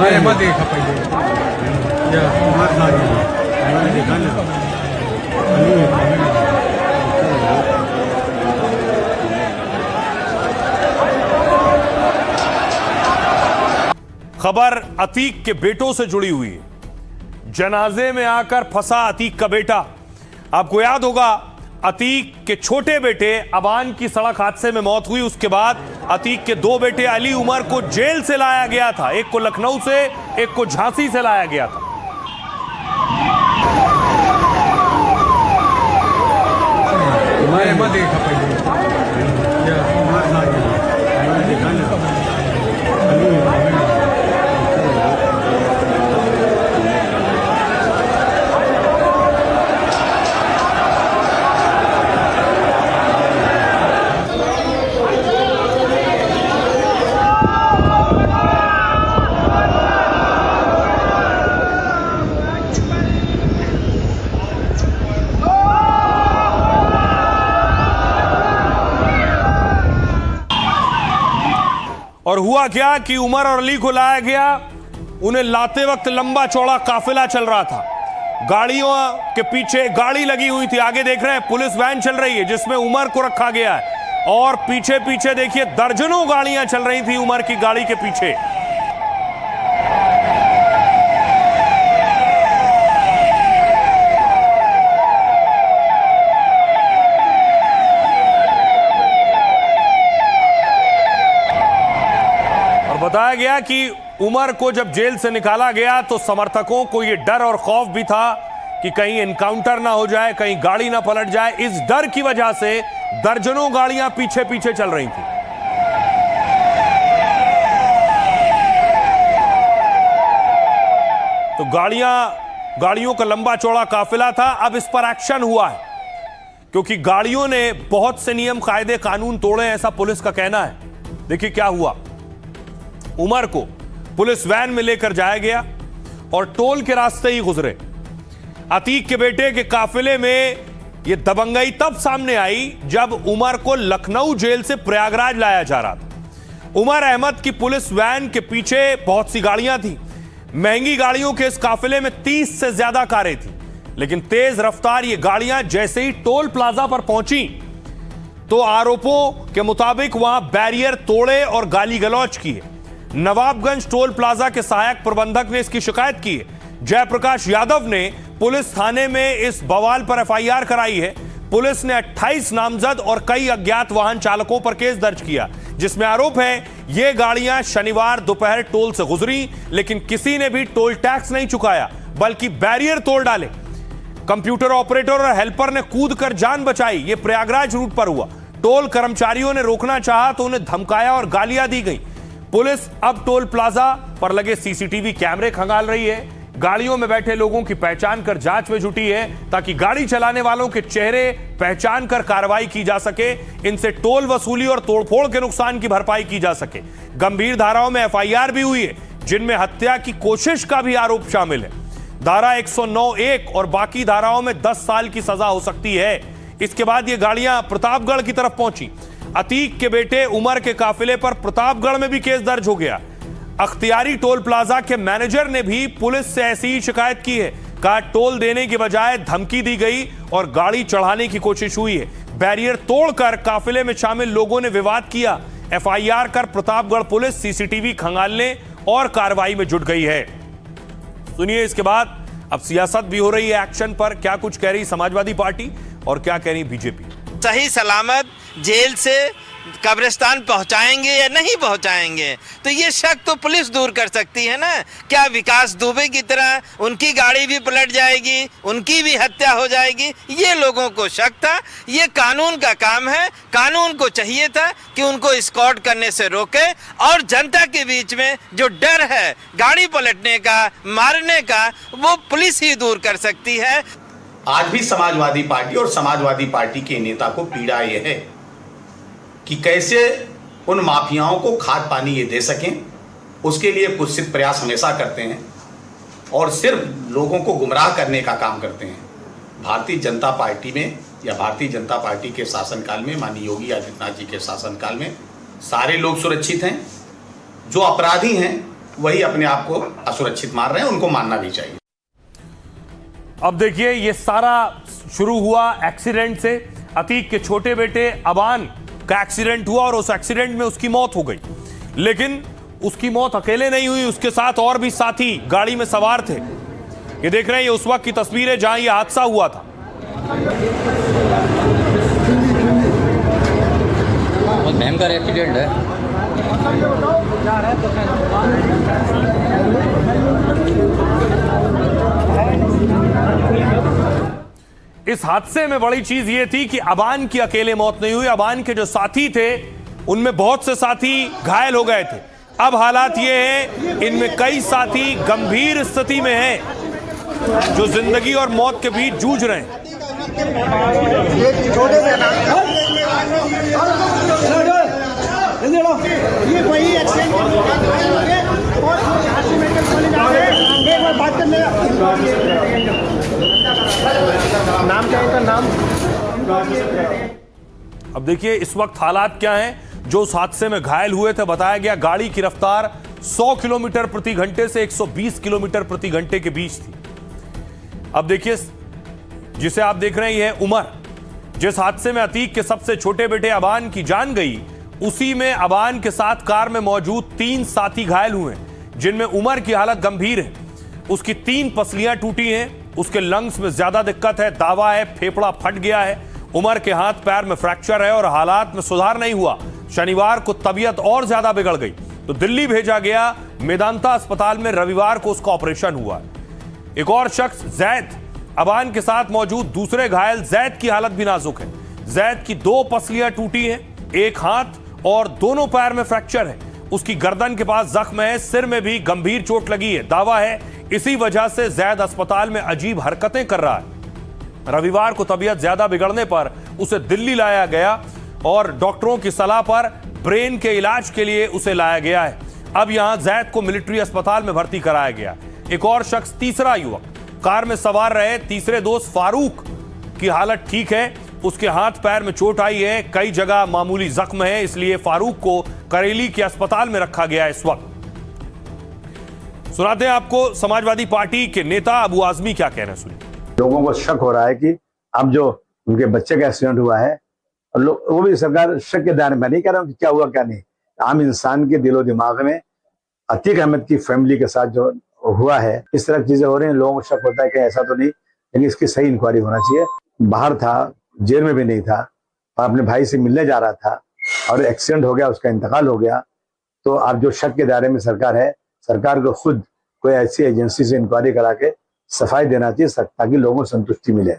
मैं मत देखा पहले या मत ना मैंने देखा ना खबर अतीक के बेटों से जुड़ी हुई है। जनाजे में आकर फंसा अतीक का बेटा। आपको याद होगा, अतीक के छोटे बेटे अबान की सड़क हादसे में मौत हुई। उसके बाद अतीक के दो बेटे अली उमर को जेल से लाया गया था। एक को लखनऊ से, एक को झांसी से लाया गया था। मैं मत देखा पहले या मत ना मैंने देखा ना और हुआ क्या कि उमर और अली को लाया गया। उन्हें लाते वक्त लंबा चौड़ा काफिला चल रहा था। गाड़ियों के पीछे गाड़ी लगी हुई थी। आगे देख रहे हैं पुलिस वैन चल रही है जिसमें उमर को रखा गया है, और पीछे पीछे देखिए दर्जनों गाड़ियां चल रही थी उमर की गाड़ी के पीछे। बताया गया कि उमर को जब जेल से निकाला गया तो समर्थकों को यह डर और खौफ भी था कि कहीं एनकाउंटर ना हो जाए, कहीं गाड़ी ना पलट जाए। इस डर की वजह से दर्जनों गाड़ियां पीछे पीछे चल रही थी। तो गाड़ियों का लंबा चौड़ा काफिला था। अब इस पर एक्शन हुआ है क्योंकि गाड़ियों ने बहुत से नियम कायदे कानून तोड़े, ऐसा पुलिस का कहना है। देखिए क्या हुआ। उमर को पुलिस वैन में लेकर जाया गया और टोल के रास्ते ही गुजरे। अतीक के बेटे के काफिले में यह दबंगई तब सामने आई जब उमर को लखनऊ जेल से प्रयागराज लाया जा रहा था। उमर अहमद की पुलिस वैन के पीछे बहुत सी गाड़ियां थी। महंगी गाड़ियों के इस काफिले में 30 से ज्यादा कारें थी, लेकिन तेज रफ्तार ये गाड़ियां जैसे ही टोल प्लाजा पर पहुंची तो आरोपों के मुताबिक वहां बैरियर तोड़े और गाली गलौज की है। नवाबगंज टोल प्लाजा के सहायक प्रबंधक ने इसकी शिकायत की है। जयप्रकाश यादव ने पुलिस थाने में इस बवाल पर एफआईआर कराई है। पुलिस ने 28 नामजद और कई अज्ञात वाहन चालकों पर केस दर्ज किया, जिसमें आरोप है ये गाड़ियां शनिवार दोपहर टोल से गुजरी, लेकिन किसी ने भी टोल टैक्स नहीं चुकाया बल्कि बैरियर तोड़ डाले। कंप्यूटर ऑपरेटर और हेल्पर ने कूद कर जान बचाई। यह प्रयागराज रूट पर हुआ। टोल कर्मचारियों ने रोकना चाहा तो उन्हें धमकाया और गालियां दी गई। पुलिस अब टोल प्लाजा पर लगे सीसीटीवी कैमरे खंगाल रही है। गाड़ियों में बैठे लोगों की पहचान कर जांच में जुटी है ताकि गाड़ी चलाने वालों के चेहरे पहचान कर कार्रवाई की जा सके, इनसे टोल वसूली और तोड़फोड़ के नुकसान की भरपाई की जा सके। गंभीर धाराओं में एफआईआर भी हुई है जिनमें हत्या की कोशिश का भी आरोप शामिल है। धारा 109(1) और बाकी धाराओं में 10 साल की सजा हो सकती है। इसके बाद ये गाड़ियां प्रतापगढ़ की तरफ पहुंची। अतीक के बेटे उमर के काफिले पर प्रतापगढ़ में भी केस दर्ज हो गया। अख्तियारी टोल प्लाजा के मैनेजर ने भी पुलिस से ऐसी ही शिकायत की है। कहा टोल देने के बजाय धमकी दी गई और गाड़ी चढ़ाने की कोशिश हुई है। बैरियर तोड़कर काफिले में शामिल लोगों ने विवाद किया। एफआईआर कर प्रतापगढ़ पुलिस सीसीटीवी खंगालने और कार्रवाई में जुट गई है। सुनिए इसके बाद अब सियासत भी हो रही है एक्शन पर। क्या कुछ कह रही समाजवादी पार्टी और क्या कह रही बीजेपी। सही सलामत जेल से कब्रिस्तान पहुंचाएंगे या नहीं पहुंचाएंगे, तो ये शक तो पुलिस दूर कर सकती है ना। क्या विकास दुबे की तरह उनकी गाड़ी भी पलट जाएगी, उनकी भी हत्या हो जाएगी, ये लोगों को शक था। ये कानून का काम है। कानून को चाहिए था कि उनको स्कॉट करने से रोके, और जनता के बीच में जो डर है गाड़ी पलटने का, मारने का, वो पुलिस ही दूर कर सकती है। आज भी समाजवादी पार्टी और समाजवादी पार्टी के नेता को पीड़ा यह है कि कैसे उन माफियाओं को खाद पानी ये दे सकें। उसके लिए कुत्सित प्रयास हमेशा करते हैं और सिर्फ लोगों को गुमराह करने का काम करते हैं। भारतीय जनता पार्टी में या भारतीय जनता पार्टी के शासनकाल में, माननीय योगी आदित्यनाथ जी के शासनकाल में सारे लोग सुरक्षित हैं। जो अपराधी हैं वही अपने आप को असुरक्षित मान रहे हैं, उनको मानना भी चाहिए। अब देखिए, ये सारा शुरू हुआ एक्सीडेंट से। अतीक के छोटे बेटे अबान का एक्सीडेंट हुआ और उस एक्सीडेंट में उसकी मौत हो गई, लेकिन उसकी मौत अकेले नहीं हुई, उसके साथ और भी साथी गाड़ी में सवार थे। ये देख रहे हैं, ये उस वक्त की तस्वीरें जहां ये हादसा हुआ था। बहुत भयंकर एक्सीडेंट है। इस हादसे में बड़ी चीज ये थी कि अबान की अकेले मौत नहीं हुई, अबान के जो साथी थे उनमें बहुत से साथी घायल हो गए थे। अब हालात ये हैं, इनमें कई साथी गंभीर स्थिति में हैं, जो जिंदगी और मौत के बीच जूझ रहे हैं। ये वही एक्सीडेंट नाम क्या है इनका नाम? अब देखिए इस वक्त हालात क्या हैं। जो उस हादसे में घायल हुए थे, बताया गया गाड़ी की रफ्तार 100 किलोमीटर प्रति घंटे से 120 किलोमीटर प्रति घंटे के बीच थी। अब देखिए, जिसे आप देख रहे हैं, यह उमर, जिस हादसे में अतीक के सबसे छोटे बेटे अबान की जान गई, उसी में अबान के साथ कार में मौजूद 3 साथी घायल हुए, जिनमें उमर की हालत गंभीर है। उसकी 3 पसलियां टूटी हैं, उसके लंग्स में ज्यादा दिक्कत है, दावा है फेफड़ा फट गया है। उमर के हाथ पैर में फ्रैक्चर है और हालात में सुधार नहीं हुआ। शनिवार को तबीयत और ज्यादा बिगड़ गई तो दिल्ली भेजा गया। मेदांता अस्पताल में रविवार को उसका ऑपरेशन हुआ। एक और शख्स जैद, अबान के साथ मौजूद दूसरे घायल जैद की हालत भी नाजुक है। जैद की 2 पसलियां टूटी हैं, एक हाथ और दोनों पैर में फ्रैक्चर है। उसकी गर्दन के पास जख्म है, सिर में भी गंभीर चोट लगी है। दावा है इसी वजह से जैद अस्पताल में अजीब हरकतें कर रहा है। रविवार को तबीयत ज्यादा बिगड़ने पर उसे दिल्ली लाया गया और डॉक्टरों की सलाह पर ब्रेन के इलाज के लिए उसे लाया गया है। अब यहां जैद को मिलिट्री अस्पताल में भर्ती कराया गया। एक और शख्स, तीसरा युवक, कार में सवार रहे तीसरे दोस्त फारूक की हालत ठीक है। उसके हाथ पैर में चोट आई है, कई जगह मामूली जख्म है, इसलिए फारूक को करेली के अस्पताल में रखा गया है। इस वक्त सुनाते हैं आपको समाजवादी पार्टी के नेता अबू आजमी क्या कह रहे हैं, सुनिए। लोगों को शक हो रहा है कि अब जो उनके बच्चे का एक्सीडेंट हुआ है, वो भी सरकार शक के दायरे में, नहीं कह रहा हूं कि क्या हुआ क्या नहीं। आम इंसान के दिलो दिमाग में अतीक अहमद की फैमिली के साथ जो हुआ है, इस तरह की चीजें हो रही हैं, लोगों को शक होता है कि ऐसा तो नहीं, लेकिन इसकी सही इंक्वायरी होना चाहिए। बाहर था, जेल में भी नहीं था और अपने भाई से मिलने जा रहा था और एक्सीडेंट हो गया, उसका इंतकाल हो गया। तो अब जो शक के दायरे में सरकार है, सरकार को खुद कोई ऐसी एजेंसी से इंक्वायरी करा के सफाई देना चाहिए ताकि लोगों को संतुष्टि मिले।